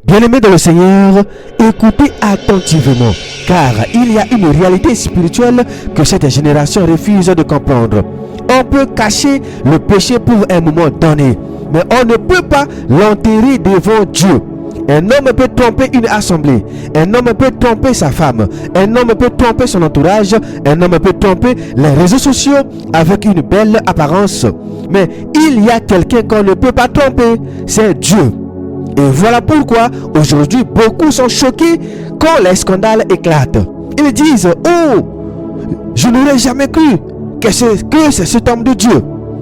Bien-aimés dans le Seigneur, écoutez attentivement, car il y a une réalité spirituelle que cette génération refuse de comprendre. On peut cacher le péché pour un moment donné, mais on ne peut pas l'enterrer devant Dieu. Un homme peut tromper une assemblée, un homme peut tromper sa femme, un homme peut tromper son entourage, un homme peut tromper les réseaux sociaux avec une belle apparence. Mais il y a quelqu'un qu'on ne peut pas tromper, c'est Dieu. Et voilà pourquoi aujourd'hui beaucoup sont choqués quand les scandales éclatent. Ils disent: oh, je n'aurais jamais cru que c'est cet homme de Dieu.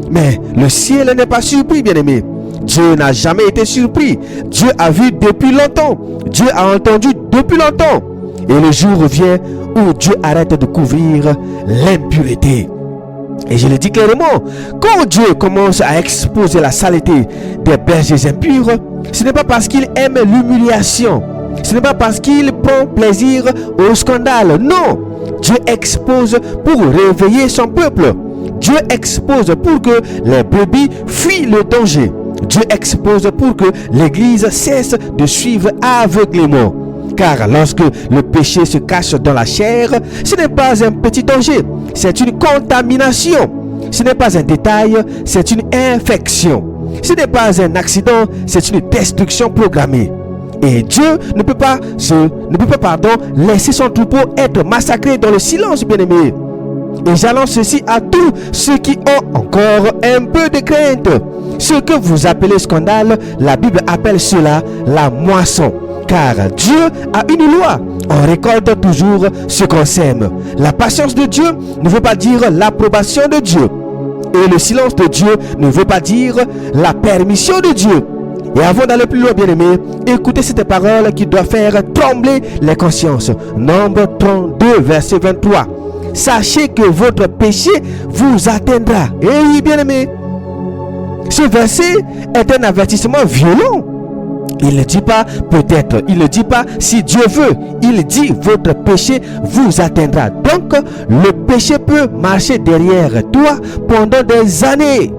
Mais le ciel n'est pas surpris, bien-aimé. Dieu n'a jamais été surpris. Dieu a vu depuis longtemps. Dieu a entendu depuis longtemps. Et le jour vient où Dieu arrête de couvrir l'impureté. Et je le dis clairement, quand Dieu commence à exposer la saleté des bergers impurs, ce n'est pas parce qu'il aime l'humiliation. Ce n'est pas parce qu'il prend plaisir au scandale. Non, Dieu expose pour réveiller son peuple. Dieu expose pour que les brebis fuient le danger. Dieu expose pour que l'Église cesse de suivre aveuglément. Car lorsque le péché se cache dans la chair, ce n'est pas un petit danger, c'est une contamination. Ce n'est pas un détail, c'est une infection. Ce n'est pas un accident, c'est une destruction programmée. Et Dieu ne peut pas laisser son troupeau être massacré dans le silence, bien-aimé. Et j'annonce ceci à tous ceux qui ont encore un peu de crainte. Ce que vous appelez scandale, la Bible appelle cela la moisson. Car Dieu a une loi. On récolte toujours ce qu'on sème. La patience de Dieu ne veut pas dire l'approbation de Dieu. Et le silence de Dieu ne veut pas dire la permission de Dieu. Et avant d'aller plus loin, bien-aimés, écoutez cette parole qui doit faire trembler les consciences. Nombre 32, verset 23. Sachez que votre péché vous atteindra. Et oui, bien-aimés, ce verset est un avertissement violent. Il ne dit pas peut-être, il ne dit pas si Dieu veut, il dit votre péché vous atteindra. Donc le péché peut marcher derrière toi pendant des années,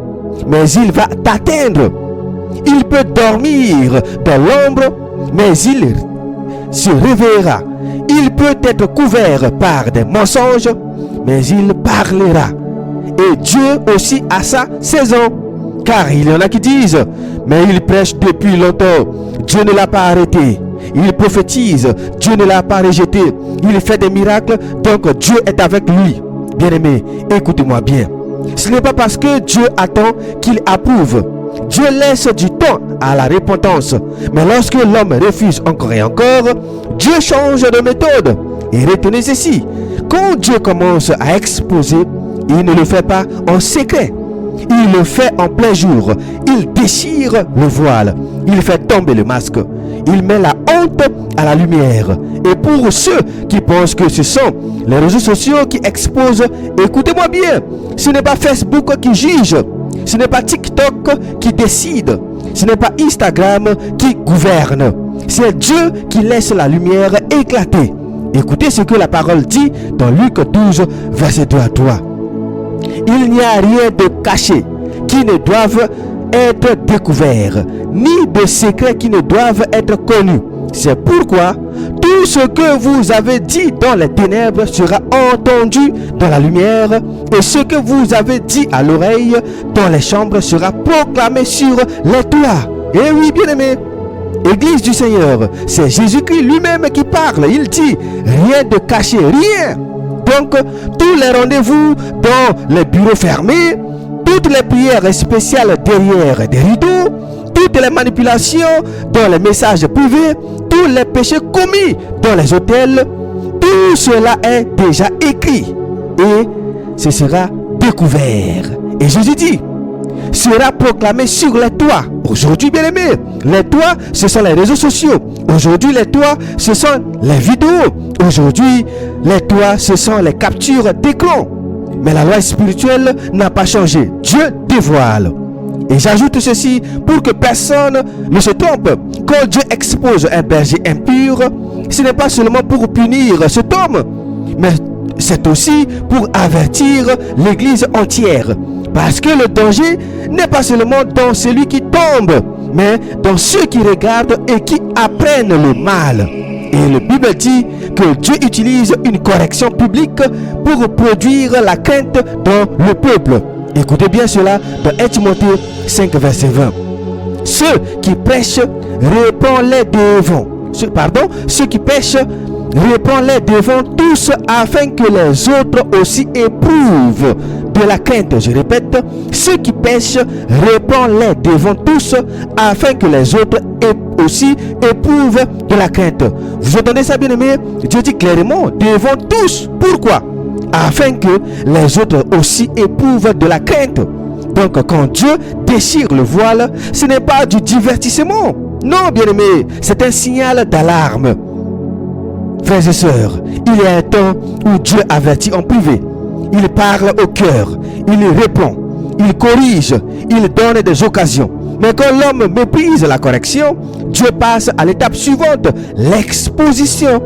mais il va t'atteindre. Il peut dormir dans l'ombre, mais il se réveillera. Il peut être couvert par des mensonges, mais il parlera. Et Dieu aussi a sa saison. Car il y en a qui disent: mais il prêche depuis longtemps, Dieu ne l'a pas arrêté. Il prophétise, Dieu ne l'a pas rejeté. Il fait des miracles, donc Dieu est avec lui. Bien-aimé, écoutez-moi bien. Ce n'est pas parce que Dieu attend qu'il approuve. Dieu laisse du temps à la repentance. Mais lorsque l'homme refuse encore et encore, Dieu change de méthode. Et retenez ceci: quand Dieu commence à exposer, il ne le fait pas en secret. Il le fait en plein jour. Il déchire le voile. Il fait tomber le masque. Il met la honte à la lumière. Et pour ceux qui pensent que ce sont les réseaux sociaux qui exposent, écoutez-moi bien, ce n'est pas Facebook qui juge. Ce n'est pas TikTok qui décide. Ce n'est pas Instagram qui gouverne. C'est Dieu qui laisse la lumière éclater. Écoutez ce que la parole dit dans Luc 12, verset 2 à 3. Il n'y a rien de caché qui ne doive être découvert, ni de secret qui ne doivent être connus. C'est pourquoi tout ce que vous avez dit dans les ténèbres sera entendu dans la lumière, et ce que vous avez dit à l'oreille dans les chambres sera proclamé sur les toits. Et oui, bien-aimés, Église du Seigneur, c'est Jésus-Christ lui-même qui parle. Il dit: rien de caché, rien. Donc, tous les rendez-vous dans les bureaux fermés, toutes les prières spéciales derrière des rideaux, toutes les manipulations dans les messages privés, tous les péchés commis dans les hôtels, tout cela est déjà écrit et ce sera découvert. Et Jésus dit: sera proclamé sur les toits. Aujourd'hui, bien-aimés, les toits, ce sont les réseaux sociaux. Aujourd'hui, les toits, ce sont les vidéos. Aujourd'hui, les toits, ce sont les captures d'écran. Mais la loi spirituelle n'a pas changé. Dieu dévoile. Et j'ajoute ceci pour que personne ne se trompe. Quand Dieu expose un berger impur, ce n'est pas seulement pour punir cet homme, mais c'est aussi pour avertir l'Église entière. Parce que le danger n'est pas seulement dans celui qui tombe, mais dans ceux qui regardent et qui apprennent le mal. Et la Bible dit que Dieu utilise une correction publique pour produire la crainte dans le peuple. Écoutez bien cela dans 1 Timothée 5, verset 20. Ceux qui prêchent, répand-les devant. Ceux qui pêchent, répand-les devant tous afin que les autres aussi éprouvent de la crainte. Je répète, ceux qui pêchent, répand-les devant tous afin que les autres aussi éprouvent de la crainte. Vous entendez ça, bien-aimé? Dieu dit clairement, devant tous. Pourquoi? Afin que les autres aussi éprouvent de la crainte. Donc, quand Dieu déchire le voile, ce n'est pas du divertissement. Non, bien-aimé, c'est un signal d'alarme. Frères et sœurs, il y a un temps où Dieu avertit en privé. Il parle au cœur, il répond, il corrige, il donne des occasions. Mais quand l'homme méprise la correction, Dieu passe à l'étape suivante, l'exposition.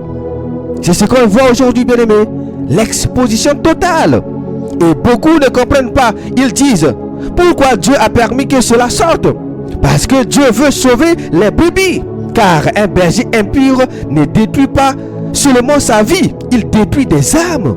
C'est ce qu'on voit aujourd'hui, bien-aimé, l'exposition totale. Et beaucoup ne comprennent pas. Ils disent, pourquoi Dieu a permis que cela sorte? Parce que Dieu veut sauver les brebis. Car un berger impur ne détruit pas seulement sa vie, il détruit des âmes.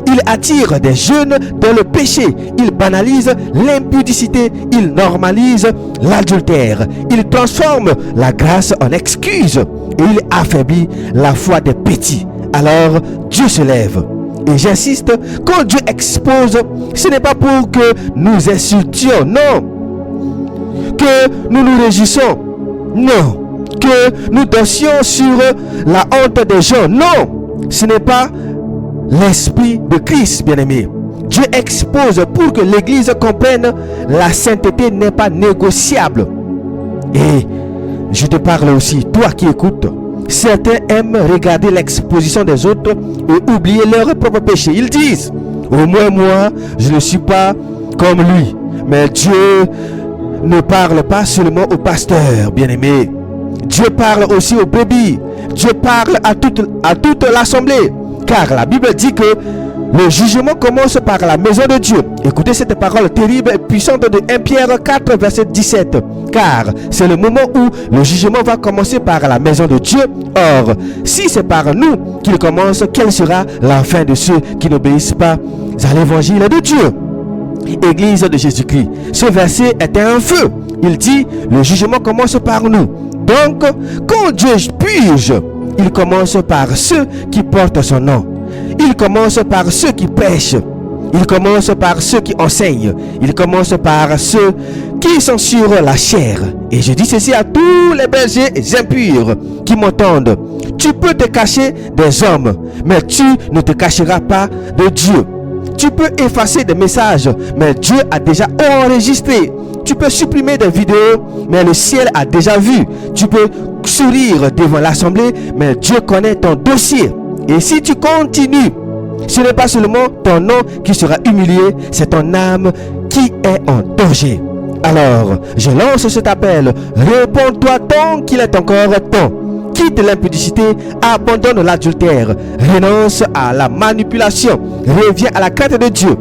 Il attire des jeunes dans le péché. Il banalise l'impudicité. Il normalise l'adultère. Il transforme la grâce en excuse. Et il affaiblit la foi des petits. Alors Dieu se lève. Et j'insiste, quand Dieu expose, ce n'est pas pour que nous insultions, non. Que nous nous réjouissons, non. Que nous dansions sur la honte des gens, non. Ce n'est pas l'esprit de Christ, bien-aimé. Dieu expose pour que l'Église comprenne la sainteté n'est pas négociable. Et je te parle aussi, toi qui écoutes. Certains aiment regarder l'exposition des autres et oublier leurs propres péchés. Ils disent, au moins moi, je ne suis pas comme lui. Mais Dieu ne parle pas seulement aux pasteurs, bien-aimés. Dieu parle aussi aux brebis. Dieu parle à toute l'assemblée. Car la Bible dit que le jugement commence par la maison de Dieu. Écoutez cette parole terrible et puissante de 1 Pierre 4, verset 17. Car c'est le moment où le jugement va commencer par la maison de Dieu. Or, si c'est par nous qu'il commence, quelle sera la fin de ceux qui n'obéissent pas à l'évangile de Dieu? Église de Jésus-Christ. Ce verset est un feu. Il dit, le jugement commence par nous. Donc, quand Dieu purge, il commence par ceux qui portent son nom. Il commence par ceux qui prêchent. Il commence par ceux qui enseignent. Il commence par ceux qui sont sur la chair. Et je dis ceci à tous les bergers impurs qui m'entendent. Tu peux te cacher des hommes, mais tu ne te cacheras pas de Dieu. Tu peux effacer des messages, mais Dieu a déjà enregistré. Tu peux supprimer des vidéos, mais le ciel a déjà vu. Tu peux sourire devant l'assemblée, mais Dieu connaît ton dossier. Et si tu continues, ce n'est pas seulement ton nom qui sera humilié, c'est ton âme qui est en danger. Alors, je lance cet appel. Réponds-toi tant qu'il est encore temps. Quitte l'impudicité, abandonne l'adultère, renonce à la manipulation, reviens à la crainte de Dieu.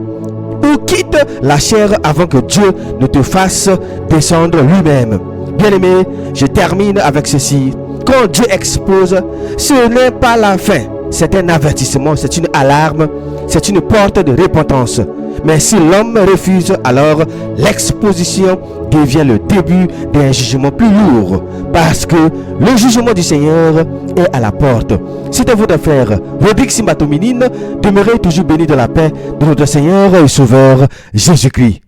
Ou quitte la chair avant que Dieu ne te fasse descendre lui-même. Bien-aimé, je termine avec ceci. Quand Dieu expose, ce n'est pas la fin. C'est un avertissement, c'est une alarme, c'est une porte de repentance. Mais si l'homme refuse, alors l'exposition devient le début d'un jugement plus lourd. Parce que le jugement du Seigneur est à la porte. C'était votre frère, Rodrigue Simbatominine. Demeurez toujours bénis de la paix de notre Seigneur et Sauveur Jésus-Christ.